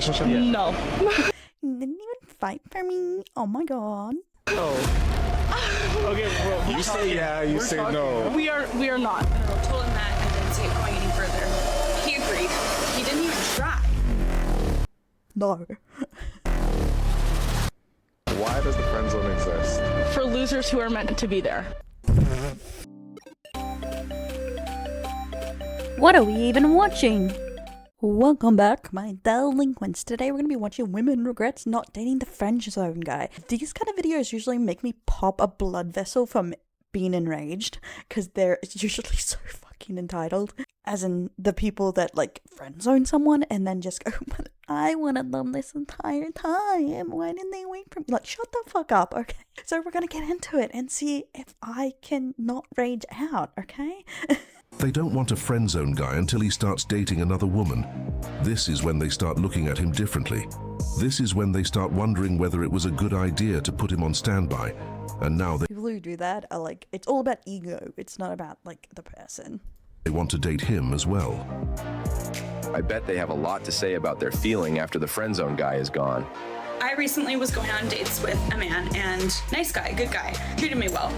relationship? Yeah. No. You didn't even fight for me. Oh my god. Oh. Okay, well, You say yeah, you say no. We are not. I told him that I didn't see it going any further. He agreed. He didn't even try. No. Why does the friend zone exist? For losers who are meant to be there. What are we even watching? Welcome back, my delinquents. Today we're going to be watching Women Regrets Not Dating the Friend Zone guy. These kind of videos usually make me pop a blood vessel from being enraged, because they're usually so fucking entitled. As in the people that like friend zone someone and then just go, but I wanted them this entire time. Why didn't they wait for me? Like, shut the fuck up, okay? So we're going to get into it and see if I can not rage out, okay? They don't want a friend zone guy until he starts dating another woman. This is when they start looking at him differently. This is when they start wondering whether it was a good idea to put him on standby. And now People who do that are like, it's all about ego. It's not about like the person. they want to date him as well. I bet they have a lot to say about their feeling after the friend zone guy is gone. I recently was going on dates with a man, and nice guy, good guy, treated me well.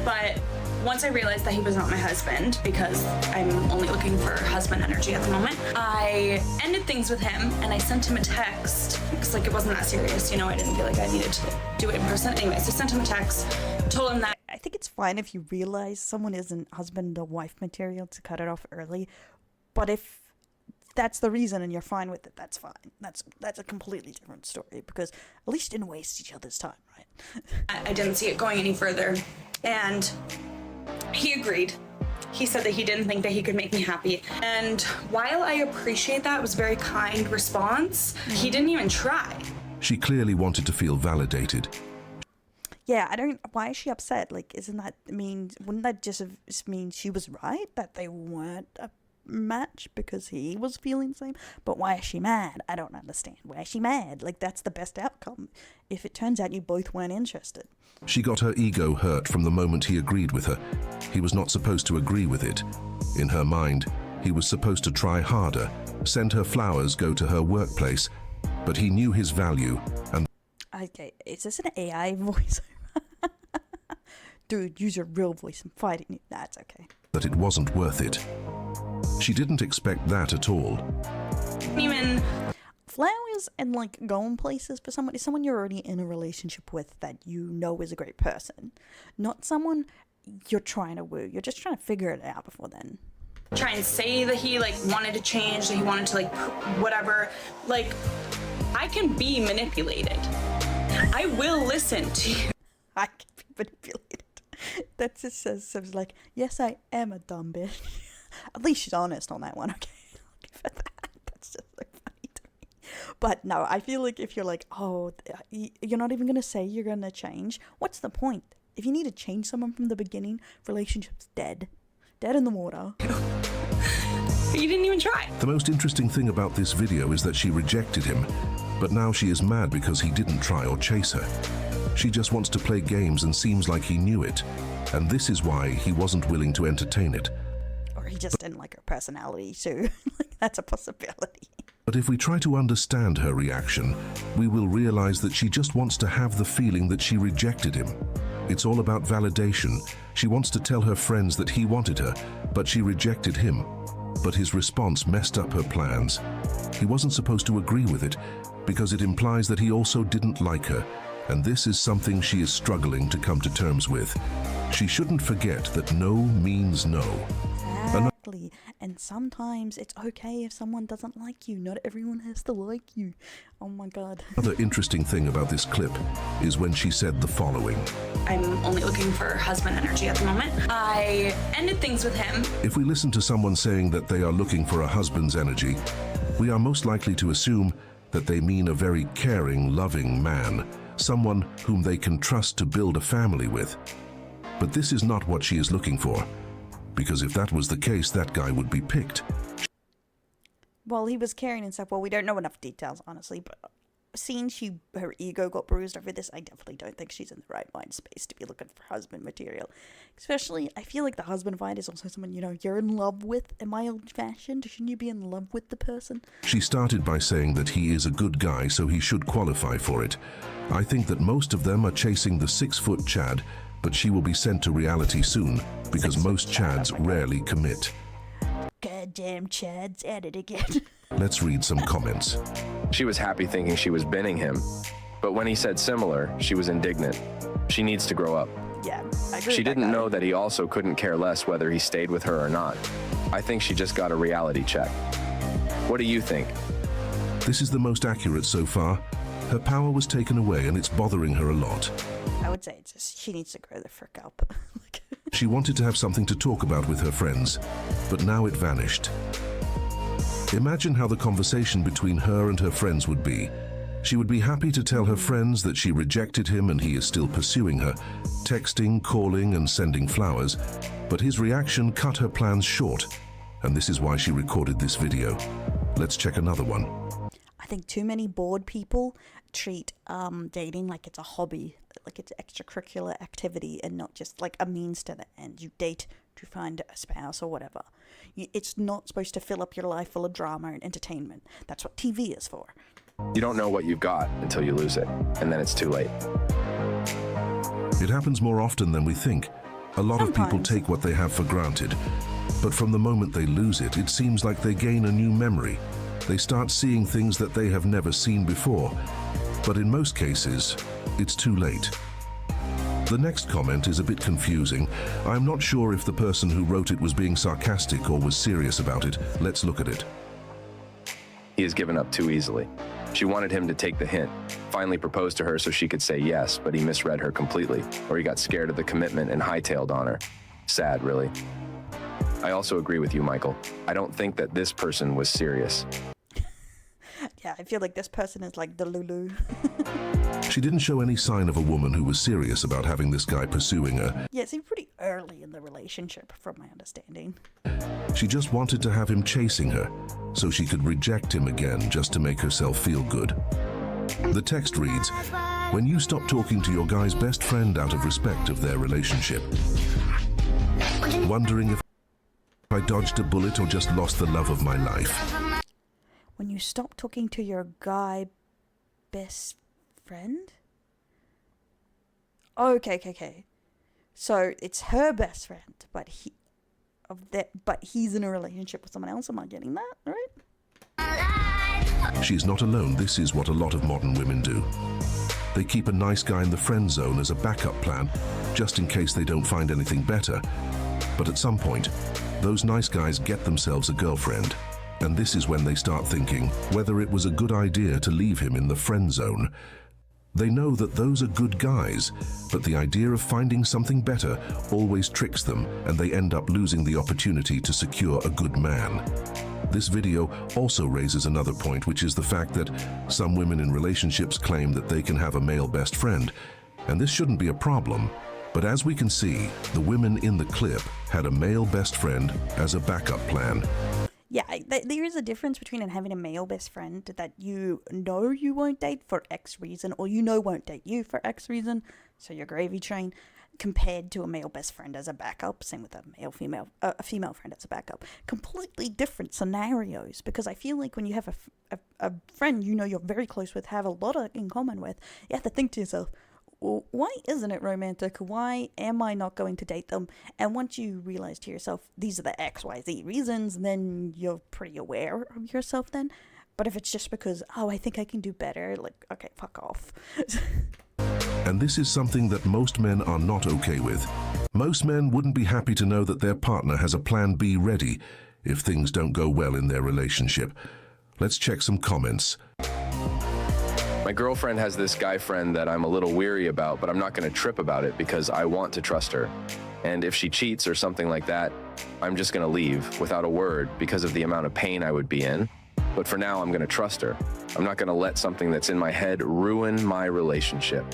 But once I realized that he was not my husband, because I'm only looking for husband energy at the moment, I ended things with him and I sent him a text, because like it wasn't that serious, you know, I didn't feel like I needed to do it in person. Anyways, I sent him a text, told him that I think it's fine if you realize someone isn't husband or wife material to cut it off early. But if that's the reason and you're fine with it, that's fine. That's a completely different story, because at least you didn't waste each other's time, right? I didn't see it going any further, and he agreed. He said that he didn't think that he could make me happy. And while I appreciate that, it was a very kind response, he didn't even try. She clearly wanted to feel validated. Yeah, why is she upset? Like, wouldn't that just mean she was right, that they weren't a match because he was feeling the same? But why is she mad? I don't understand. Why is she mad? Like, that's the best outcome if it turns out you both weren't interested. She got her ego hurt from the moment he agreed with her. He was not supposed to agree with it. In her mind, he was supposed to try harder, send her flowers, go to her workplace, but he knew his value and Okay, is this an AI voice? Dude, use your real voice. I'm fighting you. That's okay. that it wasn't worth it. She didn't expect that at all. Even Flowers and like going places for someone you're already in a relationship with that you know is a great person, not someone you're trying to woo. You're just trying to figure it out before then. try and say that he like wanted to change, that he wanted to like whatever. Like, I can be manipulated. I will listen to you. I can be manipulated. That just says like, yes, I am a dumb bitch. At least she's honest on that one, okay? I'll give her that. That's just so funny to me. But no, I feel like if you're like, oh, you're not even going to say you're going to change, what's the point? If you need to change someone from the beginning, relationship's dead. Dead in the water. You didn't even try. The most interesting thing about this video is that she rejected him, but now she is mad because he didn't try or chase her. She just wants to play games and seems like he knew it, and this is why he wasn't willing to entertain it. Or he just didn't like her personality too. Like, that's a possibility. But if we try to understand her reaction, we will realize that she just wants to have the feeling that she rejected him. It's all about validation. She wants to tell her friends that he wanted her, but she rejected him. But his response messed up her plans. He wasn't supposed to agree with it, because it implies that he also didn't like her, and this is something she is struggling to come to terms with. She shouldn't forget that no means no. Exactly. And sometimes it's okay if someone doesn't like you. Not everyone has to like you. Oh my god. Another interesting thing about this clip is when she said the following. I'm only looking for husband energy at the moment. I ended things with him. If we listen to someone saying that they are looking for a husband's energy, we are most likely to assume that they mean a very caring, loving man, someone whom they can trust to build a family with. But this is not what she is looking for, because if that was the case, that guy would be picked. Well, he was caring and stuff. Well, we don't know enough details, honestly, but seen her ego got bruised over this, I definitely don't think she's in the right mind space to be looking for husband material. Especially, I feel like the husband find is also someone, you know, you're in love with. Am I old-fashioned? Shouldn't you be in love with the person? She started by saying that he is a good guy, so he should qualify for it. I think that most of them are chasing the 6-foot Chad, but she will be sent to reality soon, because most Chads rarely commit. Goddamn Chad's at it again. Let's read some comments. She was happy thinking she was binning him, but when he said similar, she was indignant. She needs to grow up. Yeah, I agree. She didn't know that he also couldn't care less whether he stayed with her or not. I think she just got a reality check. What do you think? This is the most accurate so far. Her power was taken away and it's bothering her a lot. I would say it's just, she needs to grow the frick up. She wanted to have something to talk about with her friends, but now it vanished. Imagine how the conversation between her and her friends would be. She would be happy to tell her friends that she rejected him and he is still pursuing her, texting, calling, and sending flowers, but his reaction cut her plans short, and this is why she recorded this video. Let's check another one. I think too many bored people treat dating like it's a hobby, like it's an extracurricular activity and not just like a means to the end. You date to find a spouse or whatever. It's not supposed to fill up your life full of drama and entertainment. That's what TV is for. You don't know what you've got until you lose it, and then it's too late. It happens more often than we think. A lot of people Sometimes. take what they have for granted, but from the moment they lose it, it seems like they gain a new memory. They start seeing things that they have never seen before, but in most cases, it's too late. The next comment is a bit confusing. I'm not sure if the person who wrote it was being sarcastic or was serious about it. Let's look at it. He has given up too easily. She wanted him to take the hint, finally propose to her so she could say yes, but he misread her completely, or he got scared of the commitment and hightailed on her. Sad, really. I also agree with you, Michael. I don't think that this person was serious. Yeah, I feel like this person is like the Lulu. She didn't show any sign of a woman who was serious about having this guy pursuing her. Yeah, it seemed pretty early in the relationship, from my understanding. She just wanted to have him chasing her, so she could reject him again just to make herself feel good. The text reads, "When you stop talking to your guy's best friend out of respect of their relationship, wondering if I dodged a bullet or just lost the love of my life." When you stop talking to your guy best friend? Okay. So it's her best friend, but he's in a relationship with someone else. Am I getting that right? She's not alone. This is what a lot of modern women do. They keep a nice guy in the friend zone as a backup plan, just in case they don't find anything better. But at some point, those nice guys get themselves a girlfriend. And this is when they start thinking whether it was a good idea to leave him in the friend zone. They know that those are good guys, but the idea of finding something better always tricks them, and they end up losing the opportunity to secure a good man. This video also raises another point, which is the fact that some women in relationships claim that they can have a male best friend, and this shouldn't be a problem. But as we can see, the women in the clip had a male best friend as a backup plan. Yeah, there is a difference between having a male best friend that you know you won't date for X reason, or you know won't date you for X reason, so you're gravy train, compared to a male best friend as a backup. Same with a female friend as a backup. Completely different scenarios, because I feel like when you have a friend you know you're very close with, have a lot in common with, you have to think to yourself, well, why isn't it romantic? Why am I not going to date them? And once you realize to yourself, these are the XYZ reasons, then you're pretty aware of yourself then. But if it's just because, oh, I think I can do better, like, okay, fuck off. And this is something that most men are not okay with. Most men wouldn't be happy to know that their partner has a plan B ready if things don't go well in their relationship. Let's check some comments. My girlfriend has this guy friend that I'm a little weary about, but I'm not going to trip about it because I want to trust her. And if she cheats or something like that, I'm just going to leave without a word because of the amount of pain I would be in. But for now, I'm going to trust her. I'm not going to let something that's in my head ruin my relationship.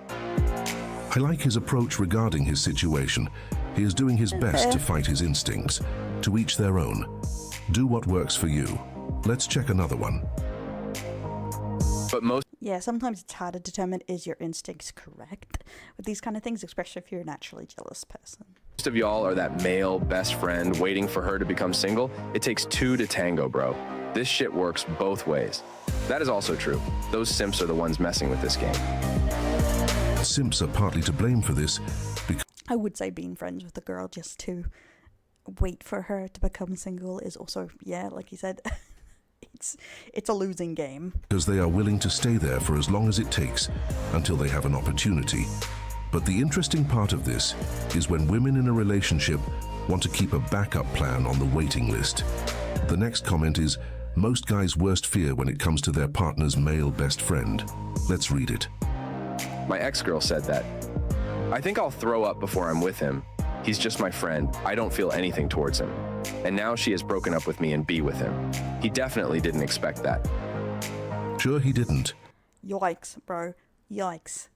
I like his approach regarding his situation. He is doing his best to fight his instincts. To each their own. Do what works for you. Let's check another one. But most Yeah, sometimes it's hard to determine is your instincts correct with these kind of things, especially if you're a naturally jealous person. Most of y'all are that male best friend waiting for her to become single. It takes two to tango, bro. This shit works both ways. That is also true. Those simps are the ones messing with this game. Simps are partly to blame for this because I would say being friends with a girl just to wait for her to become single is also, yeah, like you said, it's a losing game. they are willing to stay there for as long as it takes until they have an opportunity. But the interesting part of this is when women in a relationship want to keep a backup plan on the waiting list. The next comment is, most guys' worst fear when it comes to their partner's male best friend. Let's read it. My ex-girl said that. I think I'll throw up before I'm with him. He's just my friend. I don't feel anything towards him. And now she has broken up with me and be with him. He definitely didn't expect that. Sure he didn't. Yikes, bro. Yikes.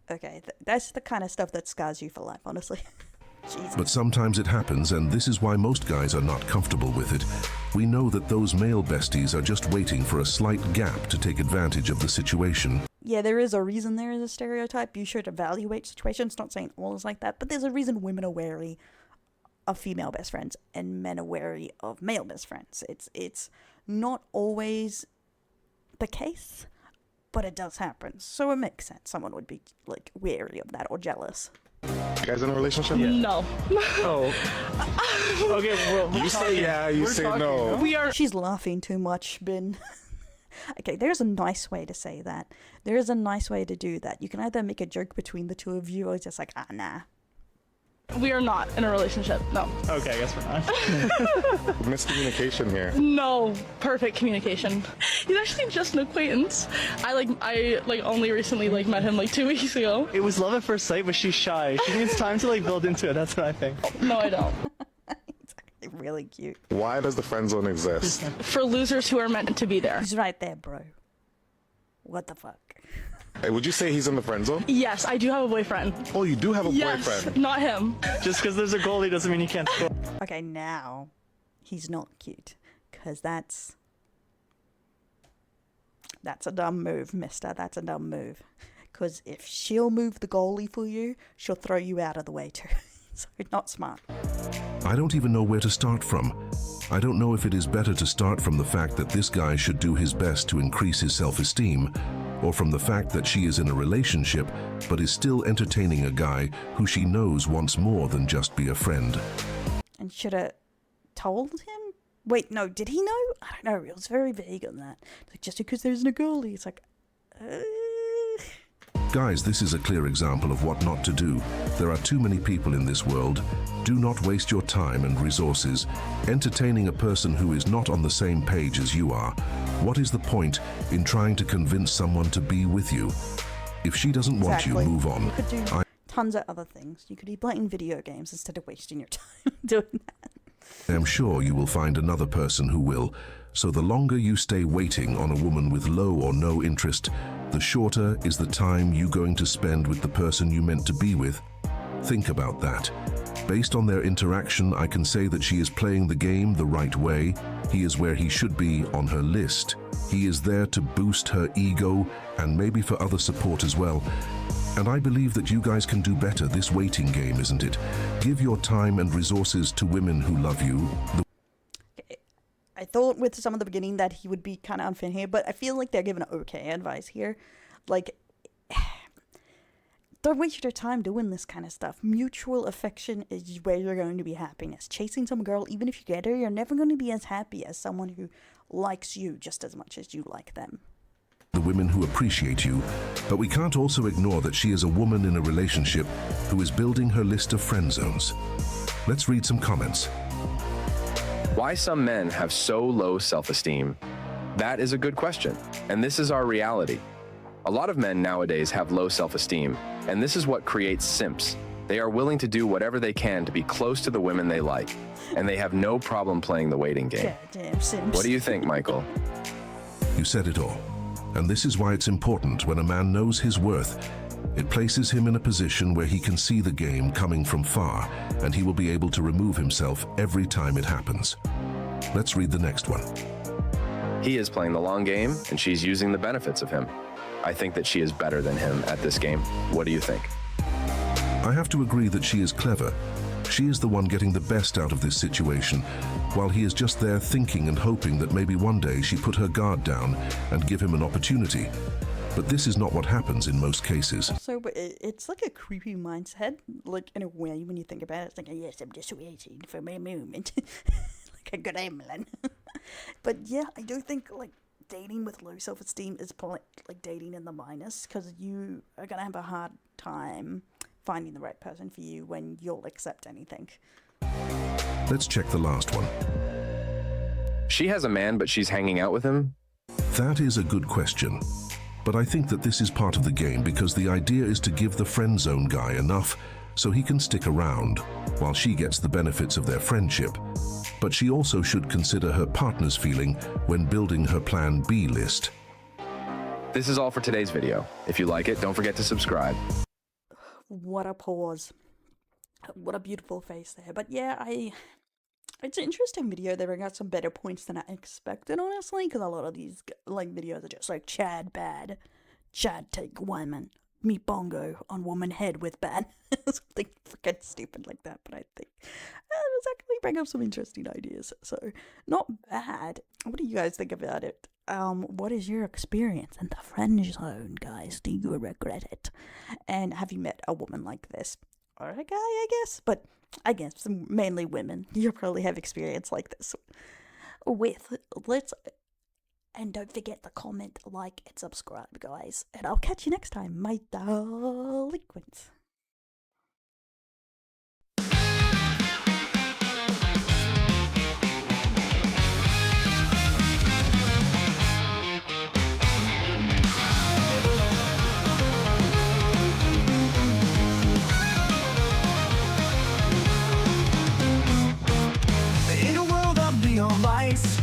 Okay, that's the kind of stuff that scars you for life, honestly. Jesus. But sometimes it happens, and this is why most guys are not comfortable with it. We know that those male besties are just waiting for a slight gap to take advantage of the situation. Yeah, there is a reason there is a stereotype. You should evaluate situations. Not saying all is like that, but there's a reason women are wary of female best friends and men are wary of male best friends. It's not always the case, but it does happen. So it makes sense. Someone would be like wary of that or jealous. You guys in a relationship? No. Oh. Okay, well, You say yeah, you say no. We are. She's laughing too much, Bin. Okay, there's a nice way to say that. There is a nice way to do that. You can either make a joke between the two of you or just like, nah. We are not in a relationship. No. Okay, I guess we're not. Miscommunication here. No. Perfect communication. He's actually just an acquaintance. I only recently met him 2 weeks ago. It was love at first sight, but she's shy. She needs time to build into it. That's what I think. No, I don't. It's actually really cute. Why does the friend zone exist? For losers who are meant to be there. He's right there, bro. What the fuck? Hey, would you say he's in the friend zone? Yes, I do have a boyfriend. Oh, you do have a Yes, boyfriend. not him. Just because there's a goalie doesn't mean you can't score. Okay, now he's not cute. Because that's a dumb move, mister. That's a dumb move. Because if she'll move the goalie for you, she'll throw you out of the way too. So not smart. I don't even know where to start from. I don't know if it is better to start from the fact that this guy should do his best to increase his self-esteem, or from the fact that she is in a relationship but is still entertaining a guy who she knows wants more than just be a friend. And should have told him? Wait, no, did he know? I don't know. It was very vague on that. Like, just because there's no goalie, it's like, Guys, this is a clear example of what not to do. There are too many people in this world. Do not waste your time and resources entertaining a person who is not on the same page as you are. What is the point in trying to convince someone to be with you? If she doesn't want you, move on. You could do tons of other things. You could be playing video games instead of wasting your time doing that. I am sure you will find another person who will. So the longer you stay waiting on a woman with low or no interest, the shorter is the time you're going to spend with the person you meant to be with. Think about that. Based on their interaction, I can say that she is playing the game the right way. He is where he should be on her list. He is there to boost her ego and maybe for other support as well. And I believe that you guys can do better this waiting game, isn't it? Give your time and resources to women who love you. I thought with some of the beginning that he would be kind of unfair here, but I feel like they're giving okay advice here. Like, don't waste your time doing this kind of stuff. Mutual affection is where you're going to be happiness. Chasing some girl, even if you get her, you're never going to be as happy as someone who likes you just as much as you like them. The women who appreciate you, but we can't also ignore that she is a woman in a relationship who is building her list of friend zones. Let's read some comments. Why some men have so low self-esteem? That is a good question, and this is our reality. A lot of men nowadays have low self-esteem, and this is what creates simps. They are willing to do whatever they can to be close to the women they like, and they have no problem playing the waiting game. Goddamn simps. What do you think, Michael? You said it all. And this is why it's important when a man knows his worth. It places him in a position where he can see the game coming from far, and he will be able to remove himself every time it happens. Let's read the next one. He is playing the long game, and she's using the benefits of him. I think that she is better than him at this game. What do you think? I have to agree that she is clever. She is the one getting the best out of this situation, while he is just there thinking and hoping that maybe one day she put her guard down and give him an opportunity. But this is not what happens in most cases. So but it's like a creepy mindset, like in a way when you think about it. It's like, yes, I'm just waiting for my moment. Like a gremlin. But yeah, I do think like dating with low self-esteem is like dating in the minus, because you are going to have a hard time finding the right person for you when you'll accept anything. Let's check the last one. She has a man, but she's hanging out with him? That is a good question. But I think that this is part of the game, because the idea is to give the friend zone guy enough so he can stick around while she gets the benefits of their friendship. But she also should consider her partner's feeling when building her plan B list. This is all for today's video. If you like it, don't forget to subscribe. What a pause. What a beautiful face there. But yeah, it's an interesting video. They bring out some better points than I expected, honestly, because a lot of these like videos are just like Chad bad, Chad take woman, meet bongo on woman head with bad, something freaking stupid like that. But I think let's actually bring up some interesting ideas. So not bad. What do you guys think about it? What is your experience in the friend zone, guys? Do you regret it? And have you met a woman like this? Or a guy, I guess, but I guess mainly women. You probably have experience like this and don't forget to comment, like, and subscribe, guys. And I'll catch you next time, my delinquents. In a world of neon lights,